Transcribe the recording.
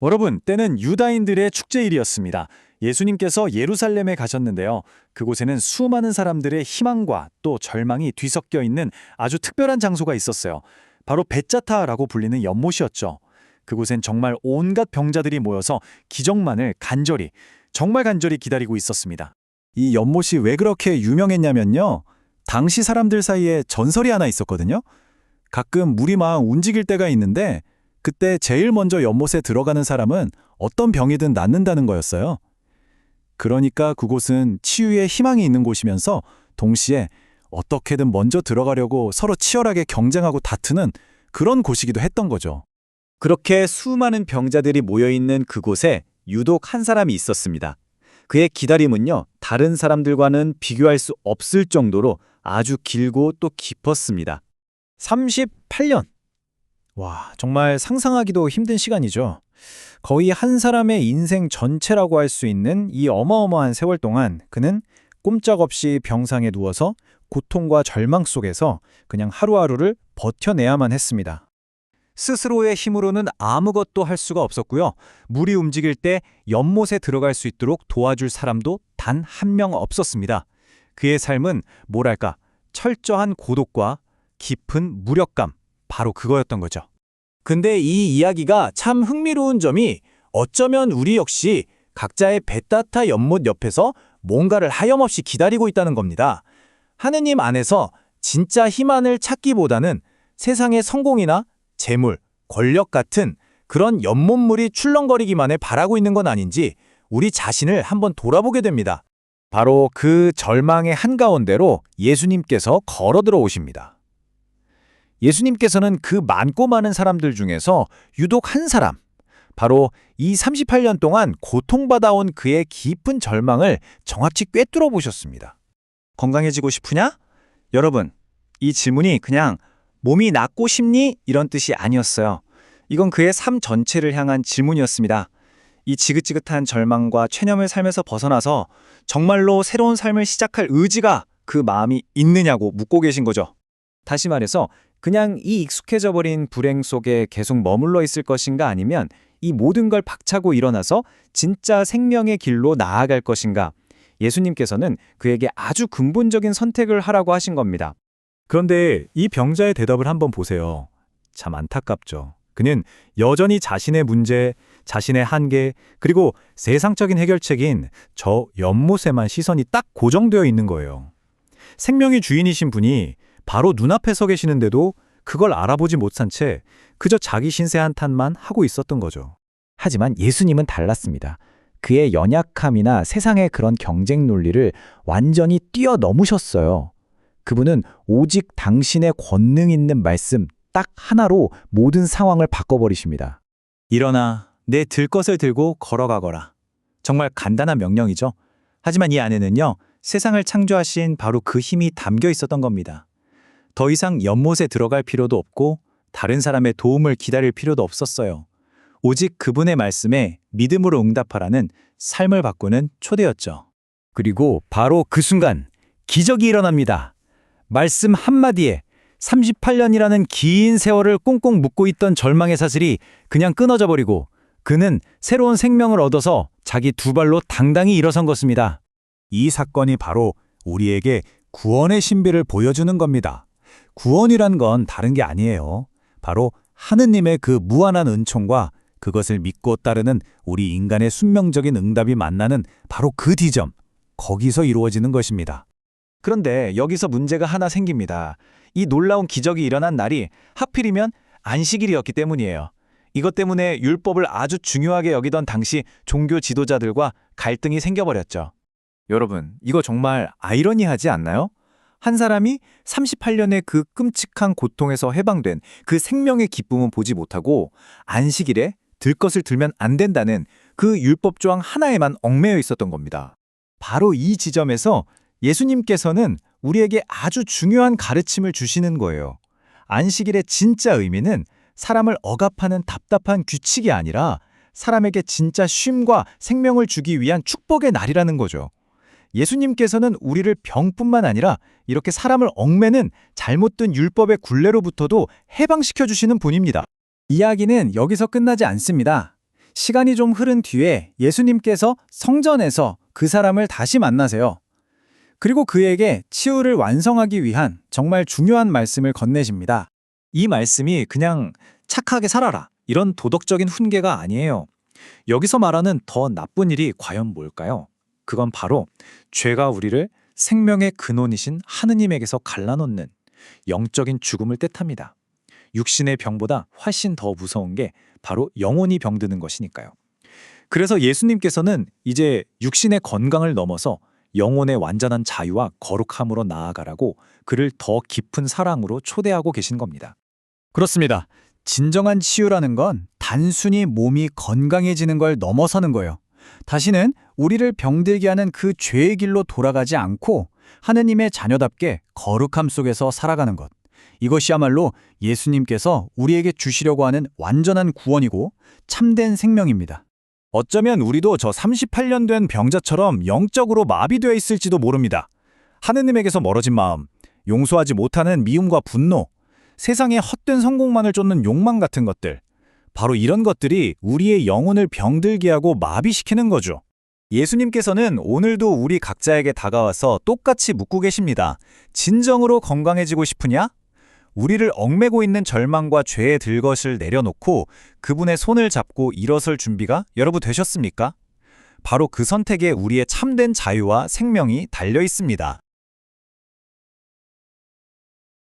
여러분, 때는 유다인들의 축제일이었습니다. 예수님께서 예루살렘에 가셨는데요. 그곳에는 수많은 사람들의 희망과 또 절망이 뒤섞여 있는 아주 특별한 장소가 있었어요. 바로 벳자타라고 불리는 연못이었죠. 그곳엔 정말 온갖 병자들이 모여서 기적만을 정말 간절히 기다리고 있었습니다. 이 연못이 왜 그렇게 유명했냐면요. 당시 사람들 사이에 전설이 하나 있었거든요. 가끔 물이 막 움직일 때가 있는데 그때 제일 먼저 연못에 들어가는 사람은 어떤 병이든 낫는다는 거였어요. 그러니까 그곳은 치유의 희망이 있는 곳이면서 동시에 어떻게든 먼저 들어가려고 서로 치열하게 경쟁하고 다투는 그런 곳이기도 했던 거죠. 그렇게 수많은 병자들이 모여있는 그곳에 유독 한 사람이 있었습니다. 그의 기다림은요, 다른 사람들과는 비교할 수 없을 정도로 아주 길고 또 깊었습니다. 38년. 와, 정말 상상하기도 힘든 시간이죠. 거의 한 사람의 인생 전체라고 할 수 있는 이 어마어마한 세월 동안 그는 꼼짝없이 병상에 누워서 고통과 절망 속에서 그냥 하루하루를 버텨내야만 했습니다. 스스로의 힘으로는 아무것도 할 수가 없었고요. 물이 움직일 때 연못에 들어갈 수 있도록 도와줄 사람도 단 한 명 없었습니다. 그의 삶은 뭐랄까, 철저한 고독과 깊은 무력감, 바로 그거였던 거죠. 근데 이 이야기가 참 흥미로운 점이 어쩌면 우리 역시 각자의 벳다타 연못 옆에서 뭔가를 하염없이 기다리고 있다는 겁니다. 하느님 안에서 진짜 희망을 찾기보다는 세상의 성공이나 재물, 권력 같은 그런 연못물이 출렁거리기만을 바라고 있는 건 아닌지 우리 자신을 한번 돌아보게 됩니다. 바로 그 절망의 한가운데로 예수님께서 걸어 들어오십니다. 예수님께서는 그 많고 많은 사람들 중에서 유독 한 사람, 바로 이 38년 동안 고통받아온 그의 깊은 절망을 정확히 꿰뚫어 보셨습니다. 건강해지고 싶으냐? 여러분, 이 질문이 그냥 몸이 낫고 싶니? 이런 뜻이 아니었어요. 이건 그의 삶 전체를 향한 질문이었습니다. 이 지긋지긋한 절망과 체념을 삶에서 벗어나서 정말로 새로운 삶을 시작할 의지가 그 마음이 있느냐고 묻고 계신 거죠. 다시 말해서 그냥 이 익숙해져 버린 불행 속에 계속 머물러 있을 것인가 아니면 이 모든 걸 박차고 일어나서 진짜 생명의 길로 나아갈 것인가. 예수님께서는 그에게 아주 근본적인 선택을 하라고 하신 겁니다. 그런데 이 병자의 대답을 한번 보세요. 참 안타깝죠. 그는 여전히 자신의 문제, 자신의 한계, 그리고 세상적인 해결책인 저 연못에만 시선이 딱 고정되어 있는 거예요. 생명의 주인이신 분이 바로 눈앞에 서 계시는데도 그걸 알아보지 못한 채 그저 자기 신세 한탄만 하고 있었던 거죠. 하지만 예수님은 달랐습니다. 그의 연약함이나 세상의 그런 경쟁 논리를 완전히 뛰어넘으셨어요. 그분은 오직 당신의 권능 있는 말씀 딱 하나로 모든 상황을 바꿔버리십니다. 일어나 내 들 것을 들고 걸어가거라. 정말 간단한 명령이죠. 하지만 이 안에는요, 세상을 창조하신 바로 그 힘이 담겨 있었던 겁니다. 더 이상 연못에 들어갈 필요도 없고 다른 사람의 도움을 기다릴 필요도 없었어요. 오직 그분의 말씀에 믿음으로 응답하라는 삶을 바꾸는 초대였죠. 그리고 바로 그 순간 기적이 일어납니다. 말씀 한마디에 38년이라는 긴 세월을 꽁꽁 묶고 있던 절망의 사슬이 그냥 끊어져 버리고 그는 새로운 생명을 얻어서 자기 두 발로 당당히 일어선 것입니다. 이 사건이 바로 우리에게 구원의 신비를 보여주는 겁니다. 구원이란 건 다른 게 아니에요. 바로 하느님의 그 무한한 은총과 그것을 믿고 따르는 우리 인간의 순명적인 응답이 만나는 바로 그 지점, 거기서 이루어지는 것입니다. 그런데 여기서 문제가 하나 생깁니다. 이 놀라운 기적이 일어난 날이 하필이면 안식일이었기 때문이에요. 이것 때문에 율법을 아주 중요하게 여기던 당시 종교 지도자들과 갈등이 생겨버렸죠. 여러분, 이거 정말 아이러니하지 않나요? 한 사람이 38년의 그 끔찍한 고통에서 해방된 그 생명의 기쁨은 보지 못하고 안식일에 들 것을 들면 안 된다는 그 율법 조항 하나에만 얽매여 있었던 겁니다. 바로 이 지점에서 예수님께서는 우리에게 아주 중요한 가르침을 주시는 거예요. 안식일의 진짜 의미는 사람을 억압하는 답답한 규칙이 아니라 사람에게 진짜 쉼과 생명을 주기 위한 축복의 날이라는 거죠. 예수님께서는 우리를 병뿐만 아니라 이렇게 사람을 얽매는 잘못된 율법의 굴레로부터도 해방시켜 주시는 분입니다. 이야기는 여기서 끝나지 않습니다. 시간이 좀 흐른 뒤에 예수님께서 성전에서 그 사람을 다시 만나세요. 그리고 그에게 치유를 완성하기 위한 정말 중요한 말씀을 건네십니다. 이 말씀이 그냥 착하게 살아라, 이런 도덕적인 훈계가 아니에요. 여기서 말하는 더 나쁜 일이 과연 뭘까요? 그건 바로 죄가 우리를 생명의 근원이신 하느님에게서 갈라놓는 영적인 죽음을 뜻합니다. 육신의 병보다 훨씬 더 무서운 게 바로 영혼이 병드는 것이니까요. 그래서 예수님께서는 이제 육신의 건강을 넘어서 영혼의 완전한 자유와 거룩함으로 나아가라고 그를 더 깊은 사랑으로 초대하고 계신 겁니다. 그렇습니다. 진정한 치유라는 건 단순히 몸이 건강해지는 걸 넘어서는 거예요. 다시는 우리를 병들게 하는 그 죄의 길로 돌아가지 않고 하느님의 자녀답게 거룩함 속에서 살아가는 것. 이것이야말로 예수님께서 우리에게 주시려고 하는 완전한 구원이고 참된 생명입니다. 어쩌면 우리도 저 38년 된 병자처럼 영적으로 마비되어 있을지도 모릅니다. 하느님에게서 멀어진 마음, 용서하지 못하는 미움과 분노, 세상의 헛된 성공만을 쫓는 욕망 같은 것들. 바로 이런 것들이 우리의 영혼을 병들게 하고 마비시키는 거죠. 예수님께서는 오늘도 우리 각자에게 다가와서 똑같이 묻고 계십니다. 진정으로 건강해지고 싶으냐? 우리를 얽매고 있는 절망과 죄의 들것을 내려놓고 그분의 손을 잡고 일어설 준비가 여러분 되셨습니까? 바로 그 선택에 우리의 참된 자유와 생명이 달려 있습니다.